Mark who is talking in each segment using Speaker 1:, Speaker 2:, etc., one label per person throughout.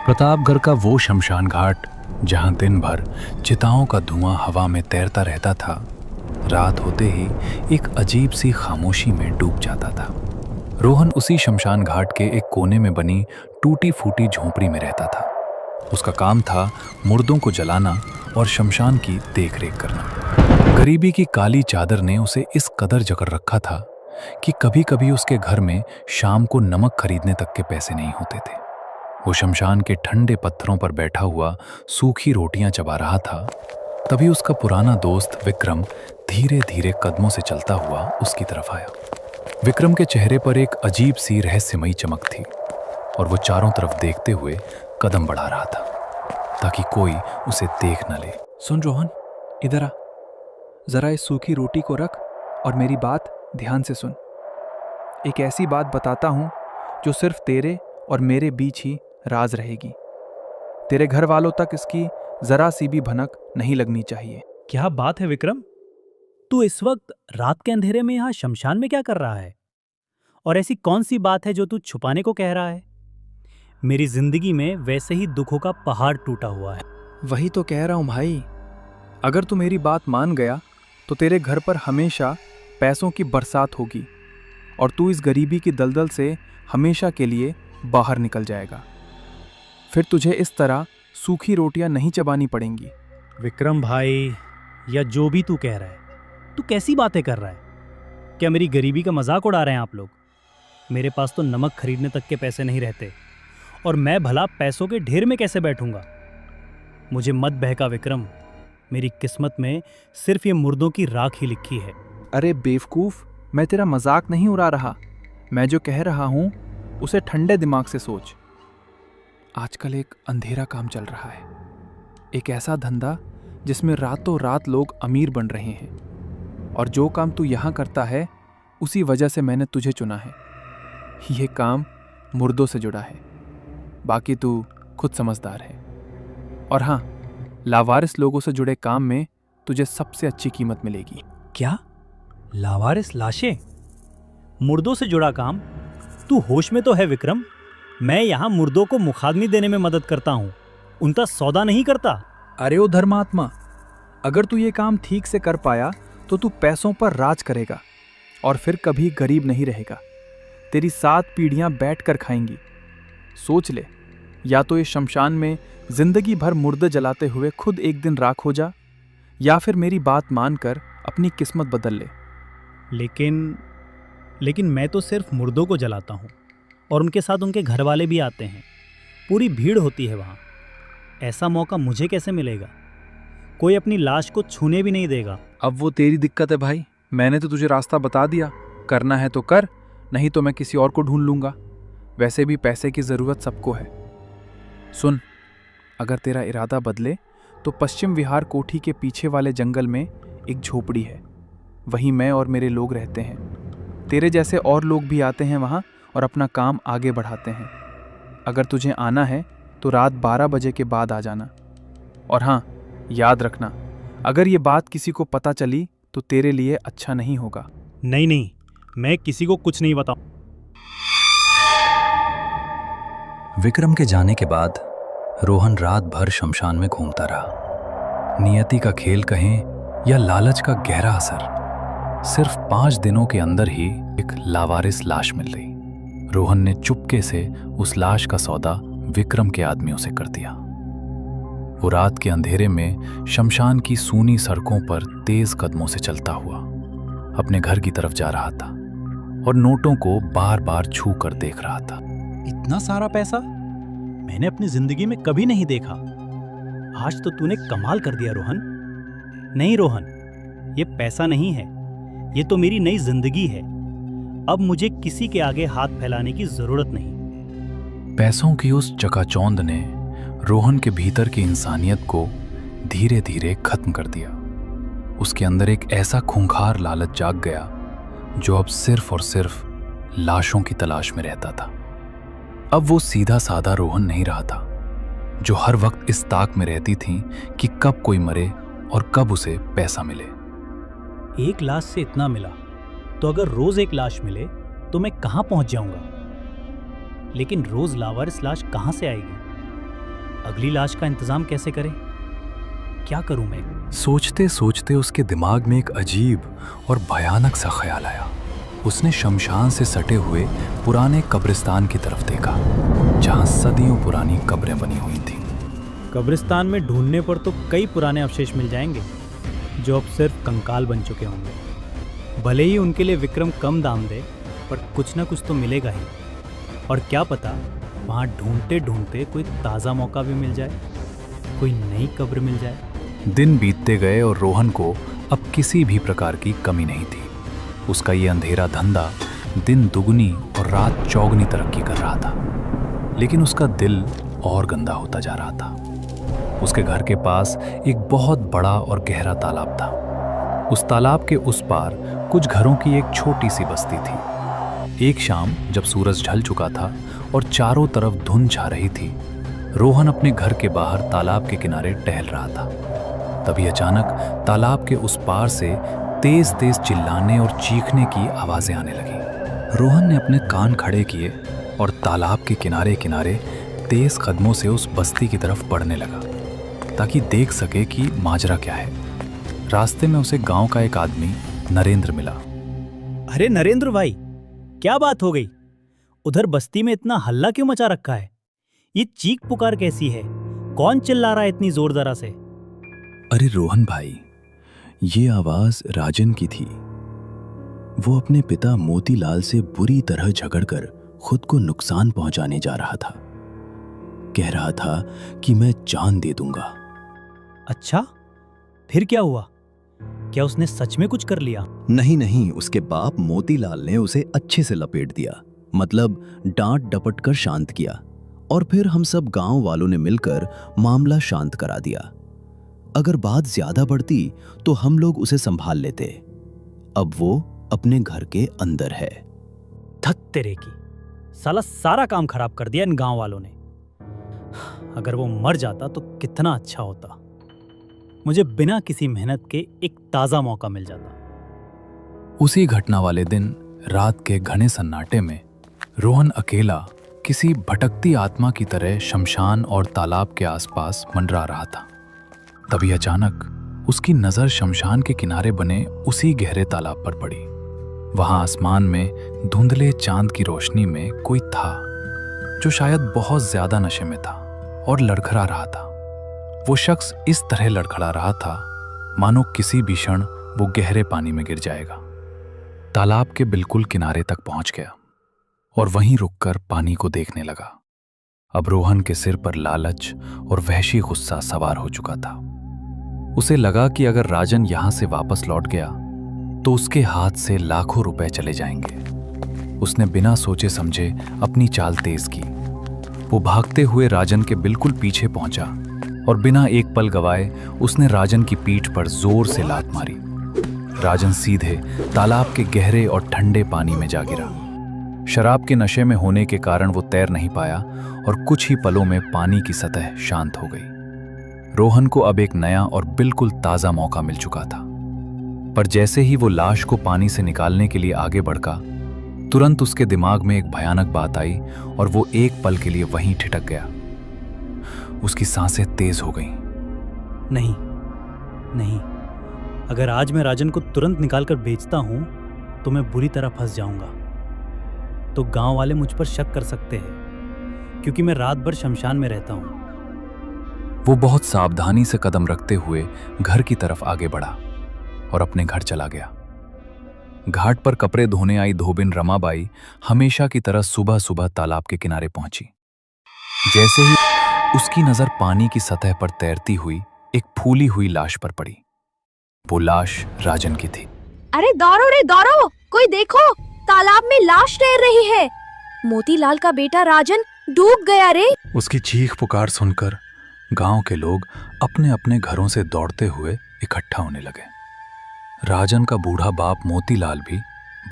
Speaker 1: प्रतापगढ़ का वो शमशान घाट जहां दिन भर चिताओं का धुआं हवा में तैरता रहता था, रात होते ही एक अजीब सी खामोशी में डूब जाता था। रोहन उसी शमशान घाट के एक कोने में बनी टूटी फूटी झोंपड़ी में रहता था। उसका काम था मुर्दों को जलाना और शमशान की देखरेख करना। गरीबी की काली चादर ने उसे इस कदर जकड़ रखा था कि कभी कभी उसके घर में शाम को नमक खरीदने तक के पैसे नहीं होते थे। वो शमशान के ठंडे पत्थरों पर बैठा हुआ सूखी रोटियां चबा रहा था। तभी उसका पुराना दोस्त विक्रम धीरे धीरे कदमों से चलता हुआ उसकी तरफ आया। विक्रम के चेहरे पर एक अजीब सी रहस्यमयी चमक थी और वो चारों तरफ देखते हुए कदम बढ़ा रहा था ताकि कोई उसे देख न ले।
Speaker 2: सुन रोहन, इधर आ। जरा इस सूखी रोटी को रख और मेरी बात ध्यान से सुन। एक ऐसी बात बताता हूं जो सिर्फ तेरे और मेरे बीच ही राज रहेगी। तेरे घर वालों तक इसकी जरा सी भी भनक नहीं लगनी चाहिए।
Speaker 3: क्या बात है विक्रम? तू इस वक्त रात के अंधेरे में यहाँ शमशान में क्या कर रहा है? और ऐसी कौन सी बात है जो तू छुपाने को कह रहा है? मेरी जिंदगी में वैसे ही दुखों का पहाड़ टूटा हुआ है।
Speaker 2: वही तो कह रहा हूं भाई। अगर तू मेरी बात मान गया तो तेरे घर पर हमेशा पैसों की बरसात होगी और तू इस गरीबी की दलदल से हमेशा के लिए बाहर निकल जाएगा। फिर तुझे इस तरह सूखी रोटियां नहीं चबानी पड़ेंगी।
Speaker 3: विक्रम भाई, या जो भी तू कह रहा है, तू कैसी बातें कर रहा है? क्या मेरी गरीबी का मजाक उड़ा रहे हैं आप लोग? मेरे पास तो नमक खरीदने तक के पैसे नहीं रहते और मैं भला पैसों के ढेर में कैसे बैठूंगा? मुझे मत बहका विक्रम। मेरी किस्मत में सिर्फ ये मुर्दों की राख ही लिखी है।
Speaker 2: अरे बेवकूफ, मैं तेरा मजाक नहीं उड़ा रहा। मैं जो कह रहा हूं उसे ठंडे दिमाग से सोच। आजकल एक अंधेरा काम चल रहा है, एक ऐसा धंधा जिसमें रातों रात लोग अमीर बन रहे हैं। और जो काम तू यहाँ करता है उसी वजह से मैंने तुझे चुना है। ये काम मुर्दों से जुड़ा है, बाकी तू खुद समझदार है। और हाँ, लावारिस लोगों से जुड़े काम में तुझे सबसे अच्छी कीमत मिलेगी।
Speaker 3: क्या? लावारिस लाशें? मुर्दों से जुड़ा काम? तू होश में तो है विक्रम? मैं यहाँ मुर्दों को मुखाग्नि देने में मदद करता हूँ, उनका सौदा नहीं करता।
Speaker 2: अरे ओ धर्मात्मा, अगर तू ये काम ठीक से कर पाया तो तू पैसों पर राज करेगा और फिर कभी गरीब नहीं रहेगा। तेरी 7 पीढ़ियां बैठकर खाएंगी। सोच ले, या तो इस शमशान में जिंदगी भर मुर्दे जलाते हुए खुद एक दिन राख हो जा, या फिर मेरी बात मानकर अपनी किस्मत बदल ले।
Speaker 3: लेकिन मैं तो सिर्फ मुर्दों को जलाता हूँ और उनके साथ उनके घर वाले भी आते हैं। पूरी भीड़ होती है वहाँ। ऐसा मौका मुझे कैसे मिलेगा? कोई अपनी लाश को छूने भी नहीं देगा।
Speaker 2: अब वो तेरी दिक्कत है भाई। मैंने तो तुझे रास्ता बता दिया। करना है तो कर, नहीं तो मैं किसी और को ढूंढ लूंगा। वैसे भी पैसे की ज़रूरत सबको है। सुन, अगर तेरा इरादा बदले तो पश्चिम विहार कोठी के पीछे वाले जंगल में एक झोपड़ी है। वहीं मैं और मेरे लोग रहते हैं। तेरे जैसे और लोग भी आते हैं वहाँ और अपना काम आगे बढ़ाते हैं। अगर तुझे आना है तो रात 12 बजे के बाद आ जाना। और हाँ, याद रखना, अगर ये बात किसी को पता चली तो तेरे लिए अच्छा नहीं होगा।
Speaker 3: नहीं, मैं किसी को कुछ नहीं बताऊं।
Speaker 1: विक्रम के जाने के बाद रोहन रात भर शमशान में घूमता रहा। नियति का खेल कहें या लालच का गहरा असर, सिर्फ 5 दिनों के अंदर ही एक लावारिस लाश मिल गई। रोहन ने चुपके से उस लाश का सौदा विक्रम के आदमियों से कर दिया। वो रात के अंधेरे में शमशान की सूनी सड़कों पर तेज कदमों से चलता हुआ अपने घर की तरफ जा रहा था और नोटों को बार बार छू कर देख रहा था।
Speaker 3: इतना सारा पैसा मैंने अपनी जिंदगी में कभी नहीं देखा। आज तो तूने कमाल कर दिया रोहन। नहीं रोहन, ये पैसा नहीं है, ये तो मेरी नई जिंदगी है। अब मुझे किसी के आगे हाथ फैलाने की जरूरत नहीं।
Speaker 1: पैसों की उस चकाचौंध ने रोहन के भीतर की इंसानियत को धीरे धीरे खत्म कर दिया। उसके अंदर एक ऐसा खूंखार लालच जाग गया जो अब सिर्फ और सिर्फ लाशों की तलाश में रहता था। अब वो सीधा साधा रोहन नहीं रहा था जो हर वक्त इस ताक में रहती थी कि कब कोई मरे और कब उसे पैसा मिले।
Speaker 3: एक लाश से इतना मिला तो अगर रोज एक लाश मिले तो मैं कहां पहुंच जाऊंगा? लेकिन रोज लावारिस लाश कहां से आएगी? अगली लाश का इंतजाम कैसे करें? क्या करूं मैं?
Speaker 1: सोचते सोचते उसके दिमाग में एक अजीब और भयानक सा ख्याल आया। उसने शमशान से सटे हुए पुराने कब्रिस्तान की तरफ देखा, जहां सदियों पुरानी कब्रें बनी हुई थीं।
Speaker 3: कब्रिस्तान में ढूंढने पर तो कई पुराने अवशेष मिल जाएंगे जो अब सिर्फ कंकाल बन चुके होंगे। भले ही उनके लिए विक्रम कम दाम दे, पर कुछ ना कुछ तो मिलेगा ही। और क्या पता वहाँ ढूंढते ढूंढते कोई ताज़ा मौका भी मिल जाए, कोई नई कब्र मिल जाए।
Speaker 1: दिन बीतते गए और रोहन को अब किसी भी प्रकार की कमी नहीं थी। उसका ये अंधेरा धंधा दिन दुगनी और रात चौगनी तरक्की कर रहा था, लेकिन उसका दिल और गंदा होता जा रहा था। उसके घर के पास एक बहुत बड़ा और गहरा तालाब था। उस तालाब के उस पार कुछ घरों की एक छोटी सी बस्ती थी। एक शाम जब सूरज ढल चुका था और चारों तरफ धुंध छा रही थी, रोहन अपने घर के बाहर तालाब के किनारे टहल रहा था। तभी अचानक तालाब के उस पार से तेज तेज चिल्लाने और चीखने की आवाजें आने लगी। रोहन ने अपने कान खड़े किए और तालाब के किनारे किनारे तेज कदमों से उस बस्ती की तरफ बढ़ने लगा, ताकि देख सके कि माजरा क्या है। रास्ते में उसे गांव का एक आदमी नरेंद्र मिला।
Speaker 3: अरे नरेंद्र भाई, क्या बात हो गई? उधर बस्ती में इतना हल्ला क्यों मचा रखा है? ये चीख पुकार कैसी है? कौन चिल्ला रहा है इतनी जोर जरा से?
Speaker 1: अरे रोहन भाई, ये आवाज राजन की थी। वो अपने पिता मोतीलाल से बुरी तरह झगड़कर खुद को नुकसान पहुंचाने जा रहा था। कह रहा था कि मैं जान दे दूंगा।
Speaker 3: अच्छा, फिर क्या हुआ? क्या उसने सच में कुछ कर लिया?
Speaker 4: नहीं नहीं, उसके बाप मोतीलाल ने उसे अच्छे से लपेट दिया, मतलब डांट डपट कर शांत किया। और फिर हम सब गांव वालों ने मिलकर मामला शांत करा दिया। अगर बात ज्यादा बढ़ती तो हम लोग उसे संभाल लेते। अब वो अपने घर के अंदर है।
Speaker 3: धत तेरे की, साला सारा काम खराब कर दिया इन गांव वालों ने। अगर वो मर जाता तो कितना अच्छा होता। मुझे बिना किसी मेहनत के एक ताजा मौका मिल जाता।
Speaker 1: उसी घटना वाले दिन रात के घने सन्नाटे में रोहन अकेला किसी भटकती आत्मा की तरह शमशान और तालाब के आसपास मंडरा रहा था। तभी अचानक उसकी नजर शमशान के किनारे बने उसी गहरे तालाब पर पड़ी। वहां आसमान में धुंधले चांद की रोशनी में कोई था जो शायद बहुत ज्यादा नशे में था और लड़खड़ा रहा था। वो शख्स इस तरह लड़खड़ा रहा था मानो किसी भी क्षण वो गहरे पानी में गिर जाएगा। तालाब के बिल्कुल किनारे तक पहुंच गया और वहीं रुककर पानी को देखने लगा। अब रोहन के सिर पर लालच और वहशी गुस्सा सवार हो चुका था। उसे लगा कि अगर राजन यहां से वापस लौट गया तो उसके हाथ से लाखों रुपए चले जाएंगे। उसने बिना सोचे समझे अपनी चाल तेज की। वो भागते हुए राजन के बिल्कुल पीछे पहुंचा और बिना एक पल गवाए उसने राजन की पीठ पर जोर से लात मारी। राजन सीधे तालाब के गहरे और ठंडे पानी में जा गिरा। शराब के नशे में होने के कारण वो तैर नहीं पाया और कुछ ही पलों में पानी की सतह शांत हो गई। रोहन को अब एक नया और बिल्कुल ताजा मौका मिल चुका था, पर जैसे ही वो लाश को पानी से निकालने के लिए आगे बढ़ा, तुरंत उसके दिमाग में एक भयानक बात आई और वो एक पल के लिए वहीं ठिठक गया। उसकी सांसें तेज हो गईं।
Speaker 3: नहीं नहीं, अगर आज मैं राजन को तुरंत निकालकर बेचता हूं तो मैं बुरी तरह फंस जाऊंगा। तो गांव वाले मुझ पर शक कर सकते हैं क्योंकि मैं रात भर शमशान में रहता हूं।
Speaker 1: वो बहुत सावधानी से कदम रखते हुए घर की तरफ आगे बढ़ा और अपने घर चला गया। घाट पर कपड़े धोने आई धोबिन रमाबाई हमेशा की तरह सुबह सुबह तालाब के किनारे पहुंची। जैसे ही उसकी नजर पानी की सतह पर तैरती हुई एक फूली हुई लाश पर पड़ी। वो लाश राजन की थी।
Speaker 5: अरे दौड़ो रे दौड़ो, कोई देखो, तालाब में लाश तैर रही है। मोतीलाल का बेटा राजन डूब गया रे।
Speaker 1: उसकी चीख पुकार सुनकर गांव के लोग अपने अपने घरों से दौड़ते हुए इकट्ठा होने लगे। राजन का बूढ़ा बाप मोतीलाल भी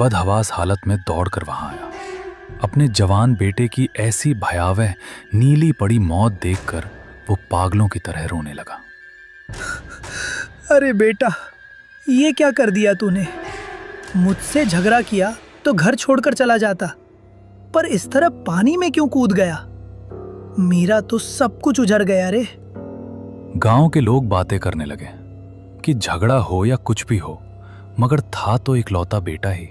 Speaker 1: बदहवास हालत में दौड़कर वहां आया। अपने जवान बेटे की ऐसी भयावह नीली पड़ी मौत देखकर वो पागलों की तरह रोने लगा।
Speaker 6: अरे बेटा, ये क्या कर दिया तूने? मुझसे झगड़ा किया तो घर छोड़कर चला जाता, पर इस तरह पानी में क्यों कूद गया? मेरा तो सब कुछ उजड़ गया रे।
Speaker 1: गांव के लोग बातें करने लगे कि झगड़ा हो या कुछ भी हो, मगर था तो इकलौता बेटा ही।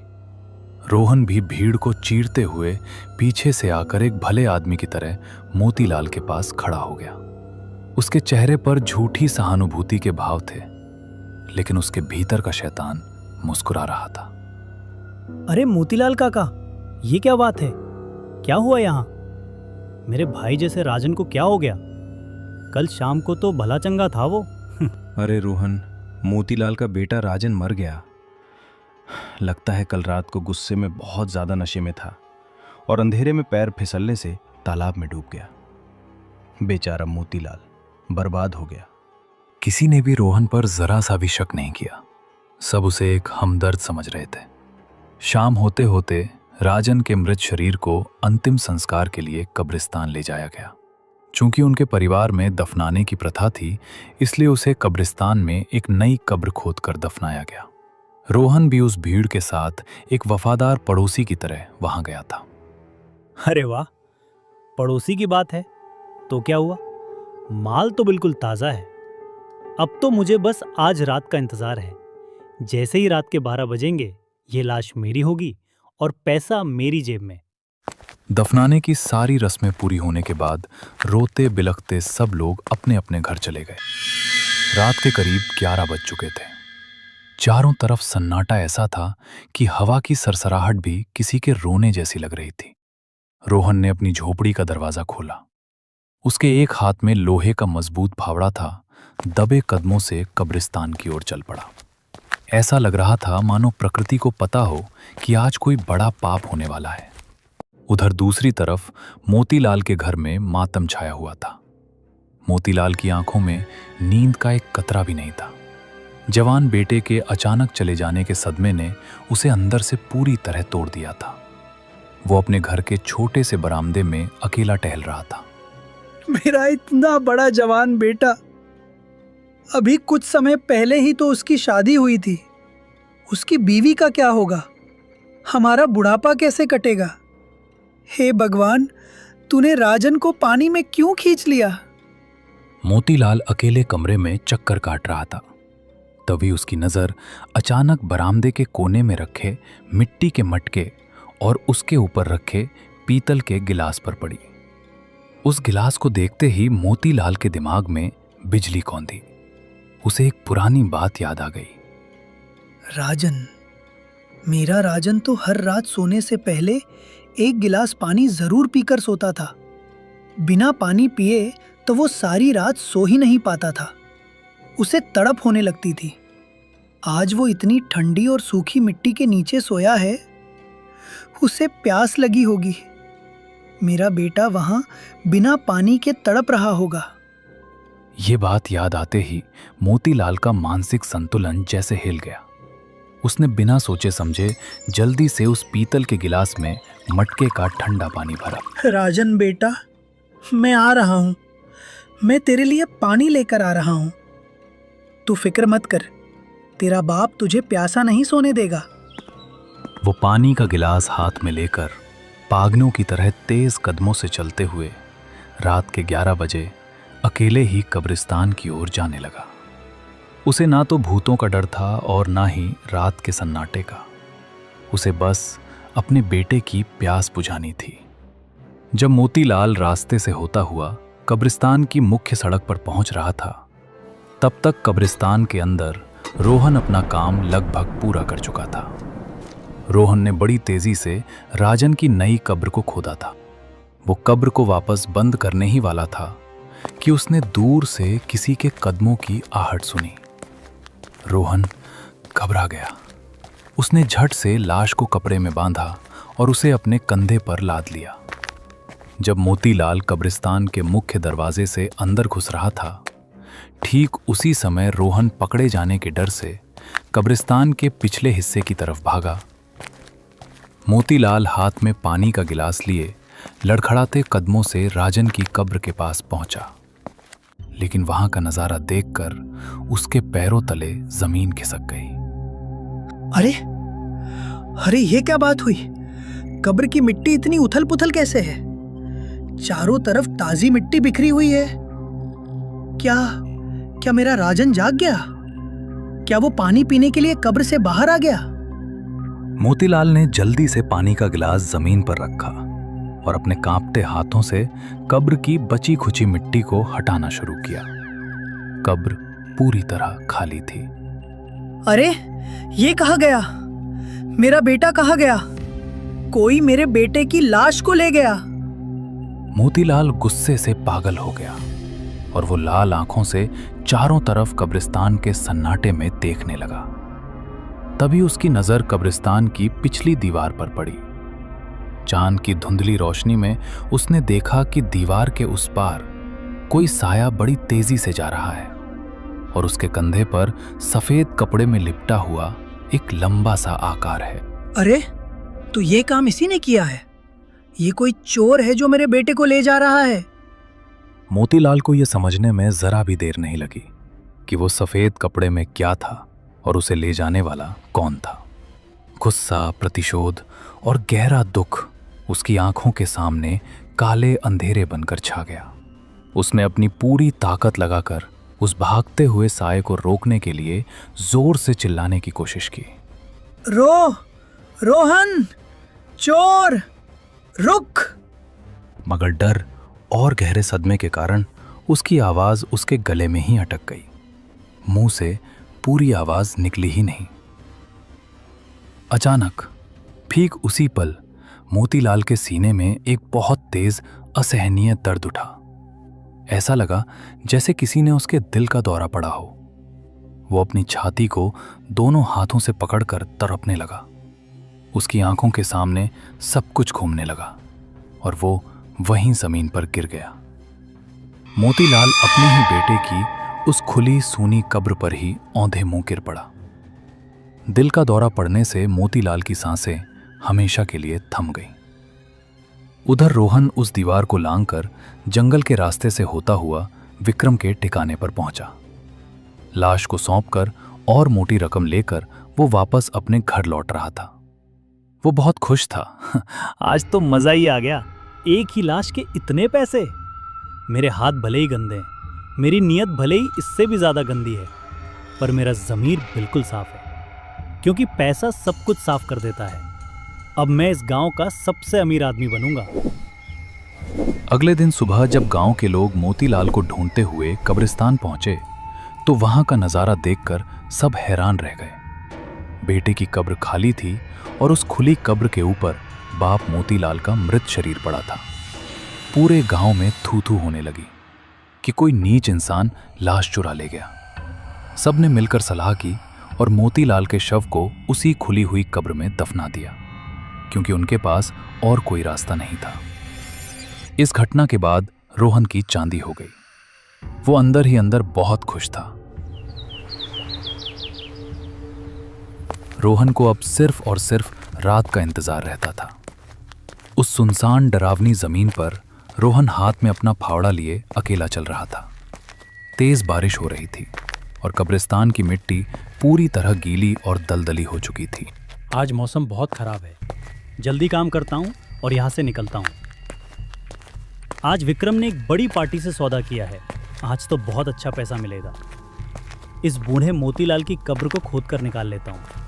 Speaker 1: रोहन भी भीड़ को चीरते हुए पीछे से आकर एक भले आदमी की तरह मोतीलाल के पास खड़ा हो गया। उसके चेहरे पर झूठी सहानुभूति के भाव थे, लेकिन उसके भीतर का शैतान मुस्कुरा रहा था।
Speaker 3: अरे मोतीलाल काका, ये क्या बात है? क्या हुआ यहाँ? मेरे भाई जैसे राजन को क्या हो गया? कल शाम को तो भला चंगा था वो।
Speaker 7: अरे रोहन, मोतीलाल का बेटा राजन मर गया। लगता है कल रात को गुस्से में बहुत ज्यादा नशे में था और अंधेरे में पैर फिसलने से तालाब में डूब गया। बेचारा मोतीलाल बर्बाद हो गया।
Speaker 1: किसी ने भी रोहन पर जरा सा भी शक नहीं किया। सब उसे एक हमदर्द समझ रहे थे। शाम होते होते राजन के मृत शरीर को अंतिम संस्कार के लिए कब्रिस्तान ले जाया गया। चूंकि उनके परिवार में दफनाने की प्रथा थी, इसलिए उसे कब्रिस्तान में एक नई कब्र खोदकर दफनाया गया। रोहन भी उस भीड़ के साथ एक वफादार पड़ोसी की तरह वहां गया था।
Speaker 3: अरे वाह, पड़ोसी की बात है तो क्या हुआ? माल तो बिल्कुल ताज़ा है। अब तो मुझे बस आज रात का इंतज़ार है। जैसे ही रात के 12 बजेंगे ये लाश मेरी होगी और पैसा मेरी जेब में।
Speaker 1: दफनाने की सारी रस्में पूरी होने के बाद रोते बिलखते सब लोग अपने अपने घर चले गए। रात के करीब 11 बज चुके थे। चारों तरफ सन्नाटा ऐसा था कि हवा की सरसराहट भी किसी के रोने जैसी लग रही थी। रोहन ने अपनी झोपड़ी का दरवाजा खोला। उसके एक हाथ में लोहे का मजबूत फावड़ा था। दबे कदमों से कब्रिस्तान की ओर चल पड़ा। ऐसा लग रहा था मानो प्रकृति को पता हो कि आज कोई बड़ा पाप होने वाला है। उधर दूसरी तरफ मोतीलाल के घर में मातम छाया हुआ था। मोतीलाल की आंखों में नींद का एक कतरा भी नहीं था। जवान बेटे के अचानक चले जाने के सदमे ने उसे अंदर से पूरी तरह तोड़ दिया था। वो अपने घर के छोटे से बरामदे में अकेला टहल रहा था।
Speaker 6: मेरा इतना बड़ा जवान बेटा, अभी कुछ समय पहले ही तो उसकी शादी हुई थी। उसकी बीवी का क्या होगा? हमारा बुढ़ापा कैसे कटेगा? हे भगवान, तूने राजन को पानी में क्यों खींच लिया?
Speaker 1: मोतीलाल अकेले कमरे में चक्कर काट रहा था। तभी उसकी नजर अचानक बरामदे के कोने में रखे मिट्टी के मटके और उसके ऊपर रखे पीतल के गिलास पर पड़ी। उस गिलास को देखते ही मोतीलाल के दिमाग में बिजली कौंधी। उसे एक पुरानी बात याद आ गई।
Speaker 6: राजन, मेरा राजन तो हर रात सोने से पहले एक गिलास पानी जरूर पीकर सोता था। बिना पानी पिए तो वो सारी रात सो ही नहीं पाता था। उसे तड़प होने लगती थी। आज वो इतनी ठंडी और सूखी मिट्टी के नीचे सोया है। उसे प्यास लगी होगी। मेरा बेटा वहां बिना पानी के तड़प रहा होगा।
Speaker 1: ये बात याद आते ही मोतीलाल का मानसिक संतुलन जैसे हिल गया। उसने बिना सोचे समझे जल्दी से उस पीतल के गिलास में मटके का ठंडा पानी भरा।
Speaker 6: राजन बेटा, मैं आ रहा हूं। मैं तेरे लिए पानी लेकर आ रहा हूं। तू फिक्र मत कर, तेरा बाप तुझे प्यासा नहीं सोने देगा।
Speaker 1: वो पानी का गिलास हाथ में लेकर पागनों की तरह तेज कदमों से चलते हुए रात के 11 बजे अकेले ही कब्रिस्तान की ओर जाने लगा। उसे ना तो भूतों का डर था और ना ही रात के सन्नाटे का। उसे बस अपने बेटे की प्यास बुझानी थी। जब मोतीलाल रास्ते से होता हुआ कब्रिस्तान की मुख्य सड़क पर पहुंच रहा था, तब तक कब्रिस्तान के अंदर रोहन अपना काम लगभग पूरा कर चुका था। रोहन ने बड़ी तेजी से राजन की नई कब्र को खोदा था। वो कब्र को वापस बंद करने ही वाला था कि उसने दूर से किसी के कदमों की आहट सुनी। रोहन घबरा गया। उसने झट से लाश को कपड़े में बांधा और उसे अपने कंधे पर लाद लिया। जब मोतीलाल कब्रिस्तान के मुख्य दरवाजे से अंदर घुस रहा था, ठीक उसी समय रोहन पकड़े जाने के डर से कब्रिस्तान के पिछले हिस्से की तरफ भागा। मोतीलाल हाथ में पानी का गिलास लिए लड़खड़ाते कदमों से राजन की कब्र के पास पहुंचा, लेकिन वहां का नजारा देखकर उसके पैरों तले जमीन खिसक गई।
Speaker 6: अरे अरे, ये क्या बात हुई? कब्र की मिट्टी इतनी उथल पुथल कैसे है? चारों तरफ ताजी मिट्टी बिखरी हुई है। क्या क्या मेरा राजन जाग गया? क्या वो पानी पीने के लिए कब्र से बाहर आ गया?
Speaker 1: मोतीलाल ने जल्दी से पानी का गिलास जमीन पर रखा और अपने कांपते हाथों से कब्र की बची खुची मिट्टी को हटाना शुरू किया। कब्र पूरी तरह खाली थी।
Speaker 6: अरे, ये कहाँ गया? मेरा बेटा कहाँ गया? कोई मेरे बेटे की लाश को ले गया।
Speaker 1: मोतीलाल गुस्से से पागल हो गया और वो लाल आंखों से चारों तरफ कब्रिस्तान के सन्नाटे में देखने लगा। तभी उसकी नजर कब्रिस्तान की पिछली दीवार पर पड़ी। चांद की धुंधली रोशनी में उसने देखा कि दीवार के उस पार कोई साया बड़ी तेजी से जा रहा है और उसके कंधे पर सफेद कपड़े में लिपटा हुआ एक लंबा सा आकार है।
Speaker 6: अरे, तो ये काम इसी ने किया है। ये कोई चोर है जो मेरे बेटे को ले जा रहा है।
Speaker 1: मोतीलाल को यह समझने में जरा भी देर नहीं लगी कि वो सफेद कपड़े में क्या था और उसे ले जाने वाला कौन था। गुस्सा, प्रतिशोध और गहरा दुख उसकी आंखों के सामने काले अंधेरे बनकर छा गया। उसने अपनी पूरी ताकत लगाकर उस भागते हुए साये को रोकने के लिए जोर से चिल्लाने की कोशिश की।
Speaker 6: रोहन, चोर, रुक!
Speaker 1: मगर डर और गहरे सदमे के कारण उसकी आवाज उसके गले में ही अटक गई। मुंह से पूरी आवाज निकली ही नहीं। अचानक ठीक उसी पल मोतीलाल के सीने में एक बहुत तेज असहनीय दर्द उठा। ऐसा लगा जैसे किसी ने उसके दिल का दौरा पड़ा हो। वो अपनी छाती को दोनों हाथों से पकड़कर तड़पने लगा। उसकी आंखों के सामने सब कुछ घूमने लगा और वो वहीं जमीन पर गिर गया। मोतीलाल अपने ही बेटे की उस खुली सूनी कब्र पर ही औंधे मुंह गिर पड़ा। दिल का दौरा पड़ने से मोतीलाल की सांसें हमेशा के लिए थम गईं। उधर रोहन उस दीवार को लांघकर जंगल के रास्ते से होता हुआ विक्रम के ठिकाने पर पहुंचा। लाश को सौंपकर और मोटी रकम लेकर वो वापस अपने घर लौट रहा था। वो बहुत खुश था।
Speaker 3: आज तो मजा ही आ गया। एक ही लाश के इतने पैसे। मेरे हाथ भले ही गंदे हैं, मेरी नीयत भले ही इससे भी ज्यादा गंदी है, पर मेरा ज़मीर बिल्कुल साफ है, क्योंकि पैसा सब कुछ साफ कर देता है। अब मैं इस गांव का सबसे अमीर आदमी बनूंगा।
Speaker 1: अगले दिन सुबह जब गांव के लोग मोतीलाल को ढूंढते हुए कब्रिस्तान पहुंचे तो वहां का नजारा देखकर सब हैरान रह गए। बेटे की कब्र खाली थी और उस खुली कब्र के ऊपर बाप मोतीलाल का मृत शरीर पड़ा था। पूरे गांव में थू थू होने लगी कि कोई नीच इंसान लाश चुरा ले गया। सबने मिलकर सलाह की और मोतीलाल के शव को उसी खुली हुई कब्र में दफना दिया, क्योंकि उनके पास और कोई रास्ता नहीं था। इस घटना के बाद रोहन की चांदी हो गई। वो अंदर ही अंदर बहुत खुश था। रोहन को अब सिर्फ और सिर्फ रात का इंतजार रहता था। उस सुनसान डरावनी जमीन पर रोहन हाथ में अपना फावड़ा लिए अकेला चल रहा था। तेज बारिश हो रही थी और कब्रिस्तान की मिट्टी पूरी तरह गीली और दलदली हो चुकी थी।
Speaker 3: आज मौसम बहुत खराब है, जल्दी काम करता हूँ और यहाँ से निकलता हूँ। आज विक्रम ने एक बड़ी पार्टी से सौदा किया है। आज तो बहुत अच्छा पैसा मिलेगा। इस बूढ़े मोतीलाल की कब्र को खोद कर निकाल लेता हूँ।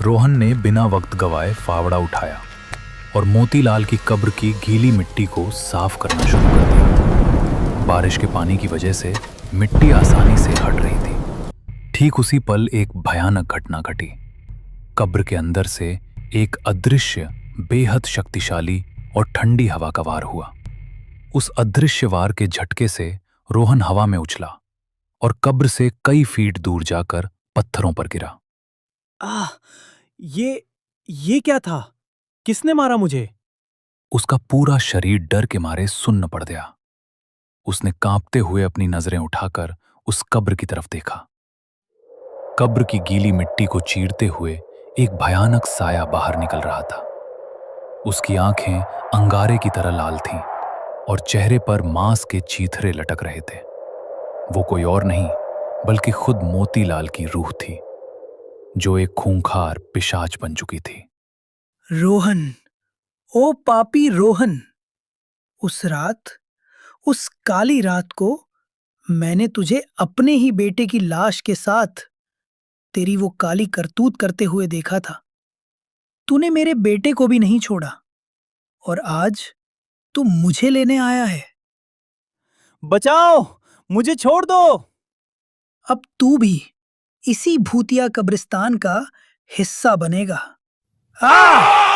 Speaker 1: रोहन ने बिना वक्त गवाए फावड़ा उठाया और मोतीलाल की कब्र की गीली मिट्टी को साफ करना शुरू कर दिया। बारिश के पानी की वजह से मिट्टी आसानी से हट रही थी। ठीक उसी पल एक भयानक घटना घटी। कब्र के अंदर से एक अदृश्य, बेहद शक्तिशाली और ठंडी हवा का वार हुआ। उस अदृश्य वार के झटके से रोहन हवा में उछला और कब्र से कई फीट दूर जाकर पत्थरों पर गिरा।
Speaker 3: ये क्या था? किसने मारा मुझे?
Speaker 1: उसका पूरा शरीर डर के मारे सुन्न पड़ गया। उसने कांपते हुए अपनी नजरें उठाकर उस कब्र की तरफ देखा। कब्र की गीली मिट्टी को चीरते हुए एक भयानक साया बाहर निकल रहा था। उसकी आंखें अंगारे की तरह लाल थीं और चेहरे पर मांस के चीथड़े लटक रहे थे। वो कोई और नहीं बल्कि खुद मोतीलाल की रूह थी, जो एक खूंखार पिशाच बन चुकी थी।
Speaker 6: रोहन, ओ पापी रोहन, उस रात, उस काली रात को मैंने तुझे अपने ही बेटे की लाश के साथ तेरी वो काली करतूत करते हुए देखा था। तूने मेरे बेटे को भी नहीं छोड़ा और आज तू मुझे लेने आया है।
Speaker 2: बचाओ, मुझे छोड़ दो।
Speaker 6: अब तू भी इसी भूतिया कब्रिस्तान का हिस्सा बनेगा। आ!